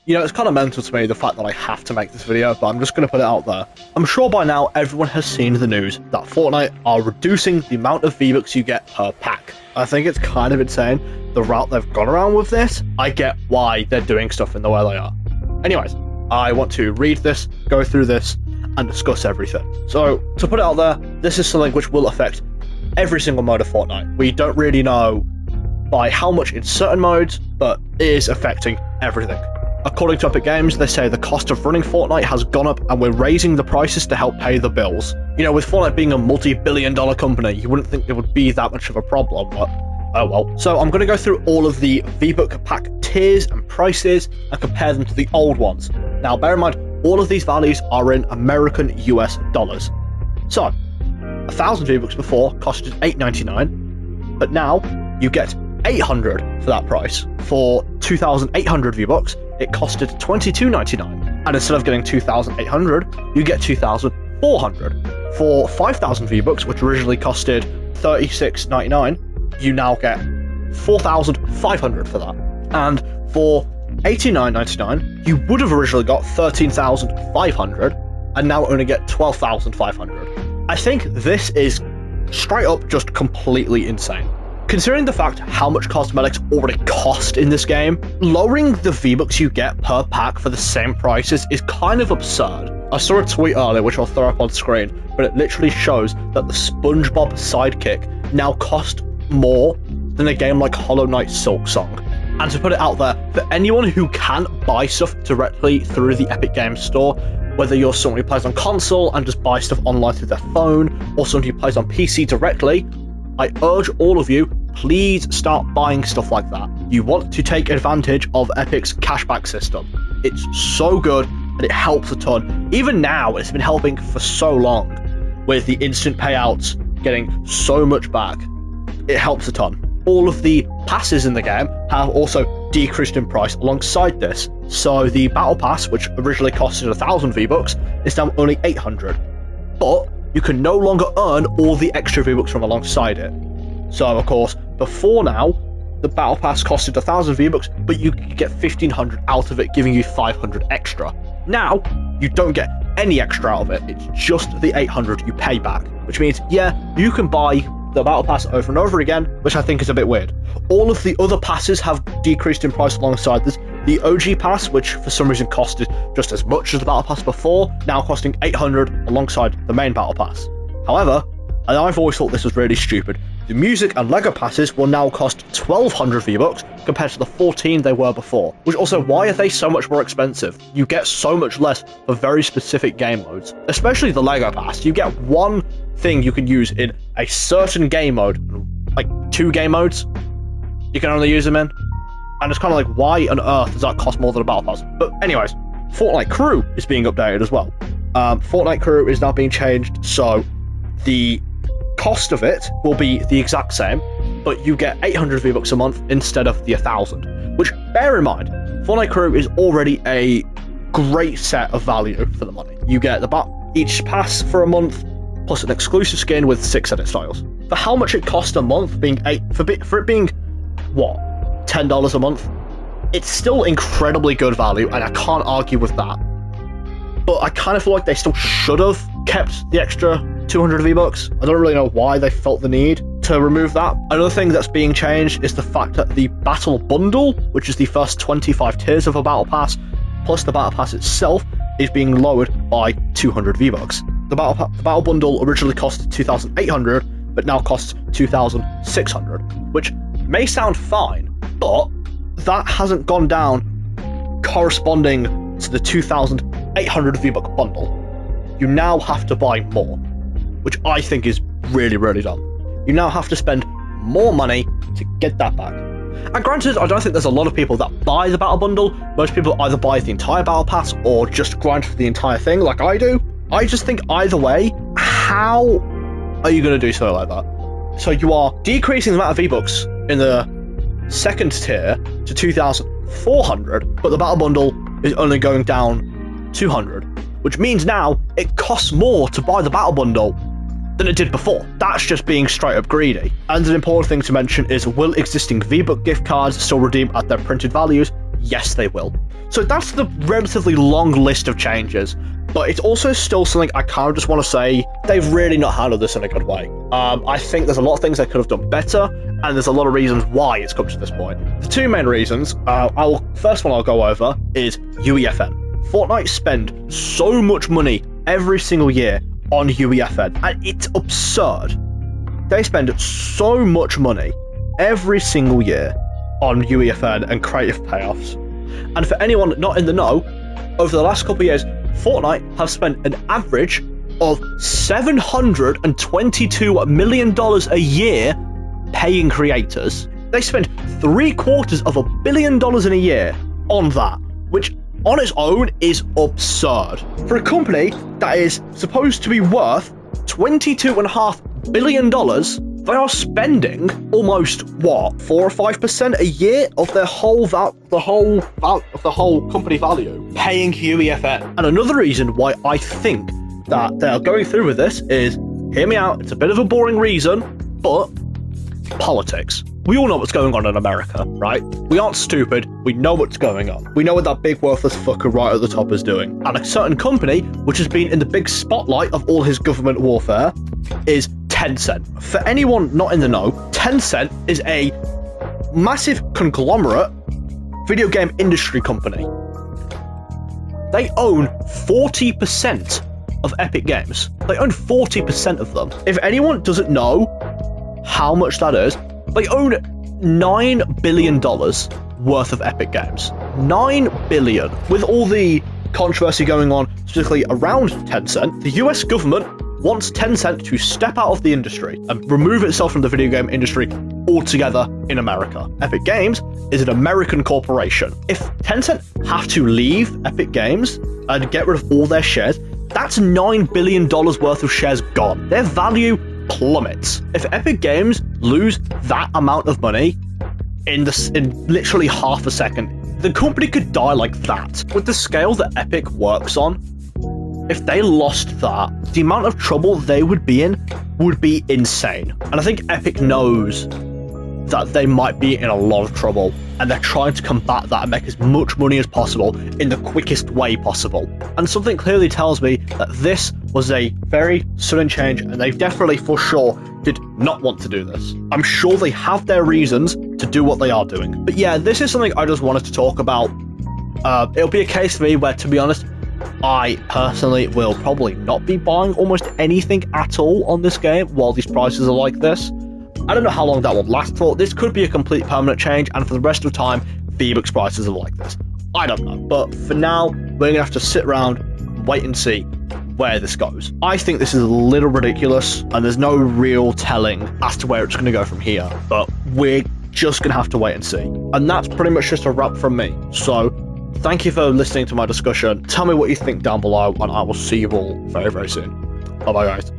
You know, it's kind of mental to me, the fact that I have to make this video, but I'm just going to put it out there. I'm sure by now everyone has seen the news that Fortnite are reducing the amount of V-Bucks you get per pack. I think it's kind of insane, the route they've gone around with this. I get why they're doing stuff in the way they are. Anyways, I want to read this, go through this, and discuss everything. So, to put it out there, this is something which will affect every single mode of Fortnite. We don't really know by how much in certain modes, but it is affecting everything. According to Epic Games, they say the cost of running Fortnite has gone up and we're raising the prices to help pay the bills. You know, with Fortnite being a multi-billion-dollar company, you wouldn't think it would be that much of a problem, but oh well. So I'm going to go through all of the Vbuck pack tiers and prices and compare them to the old ones. Now, bear in mind, all of these values are in American US dollars. So, 1,000 V-Bucks before costed $8.99, but now you get 800 for that price. For 2,800 V-Bucks, it costed $22.99, and instead of getting 2,800, you get 2,400. For 5,000 V-Bucks, which originally costed $36.99, you now get 4,500 for that. And for $89.99, you would have originally got 13,500, and now only get 12,500. I think this is straight up just completely insane. Considering the fact how much cosmetics already cost in this game, lowering the V-Bucks you get per pack for the same prices is kind of absurd. I saw a tweet earlier, which I'll throw up on screen, but it literally shows that the SpongeBob sidekick now costs more than a game like Hollow Knight Silksong. And to put it out there, for anyone who can't buy stuff directly through the Epic Games Store, whether you're someone who plays on console and just buys stuff online through their phone, or someone who plays on PC directly, I urge all of you, please start buying stuff like that. You want to take advantage of Epic's cashback system. It's so good and it helps a ton. Even now, it's been helping for so long with the instant payouts getting so much back. It helps a ton. All of the passes in the game have also decreased in price alongside this. So the Battle Pass, which originally costed 1,000 V-Bucks, is now only 800. But you can no longer earn all the extra V-Bucks from alongside it. So, of course, before now, the Battle Pass costed 1,000 V-Bucks, but you could get 1,500 out of it, giving you 500 extra. Now, you don't get any extra out of it, it's just the 800 you pay back, which means, yeah, you can buy the Battle Pass over and over again, which I think is a bit weird. All of the other passes have decreased in price alongside this. The OG Pass, which for some reason costed just as much as the Battle Pass before, now costing 800 alongside the main Battle Pass. However, and I've always thought this was really stupid, the music and Lego passes will now cost 1,200 V-Bucks compared to the 14 they were before. Which also, why are they so much more expensive? You get so much less for very specific game modes. Especially the Lego pass, you get one thing you can use in a certain game mode, like 2 game modes you can only use them in. And it's kind of like, why on earth does that cost more than a Battle Pass? But anyways, Fortnite Crew is being updated as well. Fortnite Crew is now being changed, so the cost of it will be the exact same, but you get 800 V-Bucks a month instead of the 1,000, which, bear in mind, Fortnite Crew is already a great set of value for the money. You get each pass for a month, plus an exclusive skin with 6 edit styles. For how much it costs a month, being for it being, what, $10 a month, it's still incredibly good value, and I can't argue with that. But I kind of feel like they still should have kept the extra 200 V-Bucks. I don't really know why they felt the need to remove that. Another thing that's being changed is the fact that the Battle Bundle, which is the first 25 tiers of a Battle Pass, plus the Battle Pass itself, is being lowered by 200 V-Bucks. The Battle Bundle originally cost 2,800, but now costs 2,600, which may sound fine, but that hasn't gone down corresponding to the 2,800 V-Buck bundle. You now have to buy more, which I think is really, really dumb. You now have to spend more money to get that back. And granted, I don't think there's a lot of people that buy the Battle Bundle. Most people either buy the entire Battle Pass or just grind for the entire thing like I do. I just think either way, how are you going to do something like that? So you are decreasing the amount of V-Bucks in the second tier to 2,400, but the Battle Bundle is only going down 200, which means now it costs more to buy the Battle Bundle than it did before. That's just being straight up greedy. And an important thing to mention is, will existing Vbuck gift cards still redeem at their printed values? Yes, they will. So that's the relatively long list of changes, but it's also still something I kind of just want to say they've really not handled this in a good way. I think there's a lot of things they could have done better, and there's a lot of reasons why it's come to this point. The two main reasons, first one I'll go over is UEFN. Fortnite spend so much money every single year on UEFN, and it's absurd. They spend so much money every single year on UEFN and creative payoffs. And for anyone not in the know, over the last couple of years, Fortnite have spent an average of $722 million a year paying creators. They spend $750 million in a year on that, which on its own is absurd. For a company that is supposed to be worth $22.5 billion, they are spending almost, what, 4 or 5% a year of their whole company value paying UEFN. And another reason why I think that they are going through with this is, hear me out, it's a bit of a boring reason, but politics. We all know what's going on in America, right? We aren't stupid, we know what's going on. We know what that big worthless fucker right at the top is doing. And a certain company, which has been in the big spotlight of all his government warfare, is Tencent. For anyone not in the know, Tencent is a massive conglomerate video game industry company. They own 40% of Epic Games. They own 40% of them. If anyone doesn't know how much that is, they own $9 billion worth of Epic Games. $9 billion. With all the controversy going on, specifically around Tencent, the US government wants Tencent to step out of the industry and remove itself from the video game industry altogether in America. Epic Games is an American corporation. If Tencent have to leave Epic Games and get rid of all their shares, that's $9 billion worth of shares gone. Their value plummets. If Epic Games lose that amount of money in literally half a second, the company could die like that. With the scale that Epic works on, if they lost that, the amount of trouble they would be in would be insane. And I think Epic knows that they might be in a lot of trouble, and they're trying to combat that and make as much money as possible in the quickest way possible. And something clearly tells me that this was a very sudden change, and they definitely, for sure, did not want to do this. I'm sure they have their reasons to do what they are doing. But yeah, this is something I just wanted to talk about. It'll be a case for me where, to be honest, I personally will probably not be buying almost anything at all on this game while these prices are like this. I don't know how long that will last for. This could be a complete permanent change, and for the rest of the time, Vbuck's prices are like this. I don't know. But for now, we're going to have to sit around and wait and see where this goes. I think this is a little ridiculous, and there's no real telling as to where it's going to go from here. But we're just going to have to wait and see. And that's pretty much just a wrap from me. So thank you for listening to my discussion. Tell me what you think down below, and I will see you all very, very soon. Bye-bye, guys.